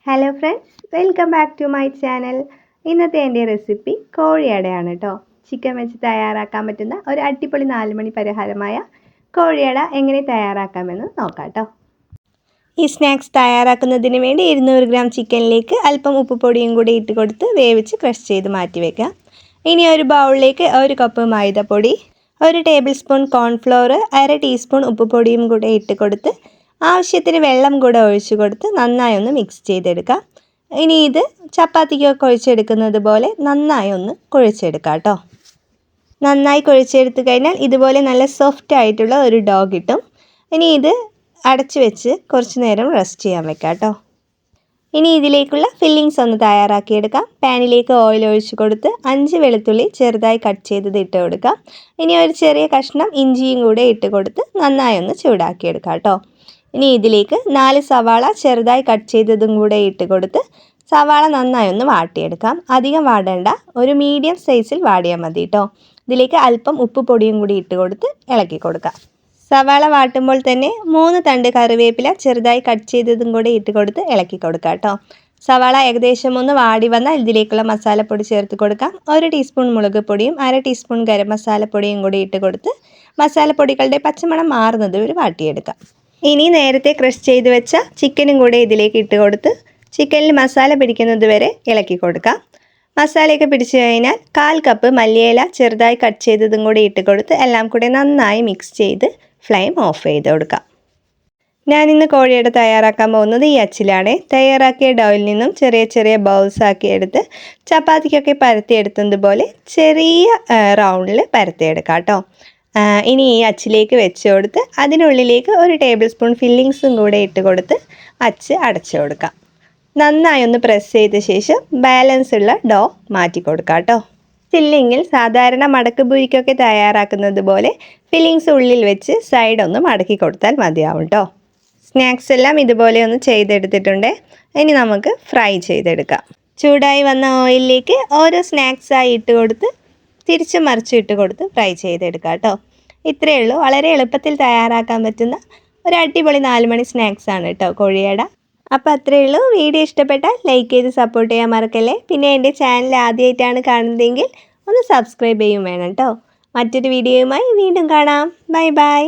Hello friends, welcome back to my channel. ഇന്നത്തെ എൻ്റെ recipe കോഴിയടയാണ് കേട്ടോ. ചിക്കൻ വെച്ച് തയ്യാറാക്കാൻ പറ്റുന്ന ഒരു അടിപൊളി 4 മണി പലഹാരമായ കോഴിയട എങ്ങനെ തയ്യാറാക്കാമെന്ന് നോക്കാം കേട്ടോ. ഈ സ്നാക്സ് തയ്യാറാക്കുന്നതിന് വേണ്ടി 200 ഗ്രാം ചിക്കനിലേക്ക് അല്പം ഉപ്പുപൊടിയും കൂടി ഇട്ട് കൊടുത്ത് വേവിച്ച് ക്രഷ് ചെയ്ത് മാറ്റി വയ്ക്കാം. ഇനി ഒരു ബൗളിലേക്ക് 1 കപ്പ് മൈദപ്പൊടി, 1 ടേബിൾ സ്പൂൺ കോൺഫ്ലോർ, 1/2 ടീസ്പൂൺ ഉപ്പുപൊടിയും കൂടെ ഇട്ട് കൊടുത്ത് ആവശ്യത്തിന് വെള്ളം കൂടെ ഒഴിച്ചു കൊടുത്ത് നന്നായി ഒന്ന് മിക്സ് ചെയ്തെടുക്കാം. ഇനി ഇത് ചപ്പാത്തിക്കൊക്കെ കുഴച്ചെടുക്കുന്നത് പോലെ നന്നായി ഒന്ന് കുഴച്ചെടുക്കാം കേട്ടോ. നന്നായി കുഴച്ചെടുത്ത് കഴിഞ്ഞാൽ ഇതുപോലെ നല്ല സോഫ്റ്റ് ആയിട്ടുള്ള ഒരു ഡോ കിട്ടും. ഇനി ഇത് അടച്ചു വെച്ച് കുറച്ച് നേരം റെസ്റ്റ് ചെയ്യാൻ വെക്കാം കേട്ടോ. ഇനി ഇതിലേക്കുള്ള ഫില്ലിങ്സ് ഒന്ന് തയ്യാറാക്കിയെടുക്കാം. പാനിലേക്ക് ഓയിൽ ഒഴിച്ചു കൊടുത്ത് 5 വെളുത്തുള്ളി ചെറുതായി കട്ട് ചെയ്തത് ഇട്ട് കൊടുക്കാം. ഇനി ഒരു ചെറിയ കഷ്ണം ഇഞ്ചിയും കൂടെ ഇട്ട് കൊടുത്ത് നന്നായി ഒന്ന് ചൂടാക്കിയെടുക്കാം കേട്ടോ. ഇനി ഇതിലേക്ക് 4 സവാള ചെറുതായി കട്ട് ചെയ്തതും കൂടെ ഇട്ട് കൊടുത്ത് സവാള നന്നായി ഒന്ന് വാട്ടിയെടുക്കാം. അധികം വാടേണ്ട, ഒരു മീഡിയം സൈസിൽ വാടിയാൽ മതി കേട്ടോ. ഇതിലേക്ക് അല്പം ഉപ്പ് പൊടിയും കൂടി ഇട്ട് കൊടുത്ത് ഇളക്കി കൊടുക്കാം. സവാള വാട്ടുമ്പോൾ തന്നെ 3 തണ്ട് കറിവേപ്പില ചെറുതായി കട്ട് ചെയ്തതും കൂടെ ഇട്ട് കൊടുത്ത് ഇളക്കി കൊടുക്കാം കേട്ടോ. സവാള ഏകദേശം ഒന്ന് വാടി വന്നാൽ ഇതിലേക്കുള്ള മസാലപ്പൊടി ചേർത്ത് കൊടുക്കാം. 1 ടീസ്പൂൺ മുളക് പൊടിയും 1/2 ടീസ്പൂൺ ഗരം മസാലപ്പൊടിയും കൂടി ഇട്ട് കൊടുത്ത് മസാലപ്പൊടികളുടെ പച്ചമണം മാറുന്നത് വരെ വാട്ടിയെടുക്കാം. ഇനി നേരത്തെ ക്രഷ് ചെയ്ത് വെച്ച ചിക്കനും കൂടെ ഇതിലേക്ക് ഇട്ട് കൊടുത്ത് ചിക്കനിൽ മസാല പിടിക്കുന്നത് വരെ ഇളക്കി കൊടുക്കാം. മസാലയൊക്കെ പിടിച്ചു കഴിഞ്ഞാൽ 1/4 കപ്പ് മല്ലിയില ചെറുതായി കട്ട് ചെയ്തതും കൂടി ഇട്ട് കൊടുത്ത് എല്ലാം കൂടെ നന്നായി മിക്സ് ചെയ്ത് ഫ്ലെയിം ഓഫ് ചെയ്ത് കൊടുക്കാം. ഞാനിന്ന് കോഴിയട തയ്യാറാക്കാൻ പോകുന്നത് ഈ അച്ചിലാണ്. തയ്യാറാക്കിയ ഡോയിൽ നിന്നും ചെറിയ ചെറിയ ബൗൾസ് ആക്കി എടുത്ത് ചപ്പാത്തിക്കൊക്കെ പരത്തിയെടുത്തത് പോലെ ചെറിയ റൗണ്ടിൽ പരത്തിയെടുക്കാം കേട്ടോ. ഇനി ഈ അച്ചിലേക്ക് വെച്ച് കൊടുത്ത് അതിനുള്ളിലേക്ക് 1 ടേബിൾ സ്പൂൺ ഫില്ലിങ്സും കൂടെ ഇട്ട് കൊടുത്ത് അച്ച് അടച്ചു കൊടുക്കാം. നന്നായി ഒന്ന് പ്രസ് ചെയ്ത ശേഷം ബാലൻസ് ഉള്ള ഡോ മാറ്റി കൊടുക്കാം കേട്ടോ. ഫില്ലിങ്ങിൽ സാധാരണ മടക്ക് പൂരിക്കൊക്കെ തയ്യാറാക്കുന്നത് പോലെ ഫില്ലിങ്സ് ഉള്ളിൽ വെച്ച് സൈഡ് ഒന്ന് മടക്കി കൊടുത്താൽ മതിയാവും കേട്ടോ. സ്നാക്സ് എല്ലാം ഇതുപോലെ ഒന്ന് ചെയ്തെടുത്തിട്ടുണ്ട്. ഇനി നമുക്ക് ഫ്രൈ ചെയ്തെടുക്കാം. ചൂടായി വന്ന ഓയിലിലേക്ക് ഓരോ സ്നാക്സായി ഇട്ട് കൊടുത്ത് തിരിച്ച് മറിച്ച് ഇട്ട് കൊടുത്ത് ഫ്രൈ ചെയ്തെടുക്കാം കേട്ടോ. ഇത്രയേ ഉള്ളൂ. വളരെ എളുപ്പത്തിൽ തയ്യാറാക്കാൻ പറ്റുന്ന ഒരു അടിപൊളി 4 മണി സ്നാക്സ് ആണ് കേട്ടോ കോഴിയട. അപ്പോൾ അത്രയേ ഉള്ളൂ. വീഡിയോ ഇഷ്ടപ്പെട്ടാൽ ലൈക്ക് ചെയ്ത് സപ്പോർട്ട് ചെയ്യാൻ മറക്കല്ലേ. പിന്നെ എൻ്റെ ചാനൽ ആദ്യമായിട്ടാണ് കാണുന്നതെങ്കിൽ ഒന്ന് സബ്സ്ക്രൈബ് ചെയ്യും വേണം കേട്ടോ. മറ്റൊരു വീഡിയോയുമായി വീണ്ടും കാണാം. Bye bye.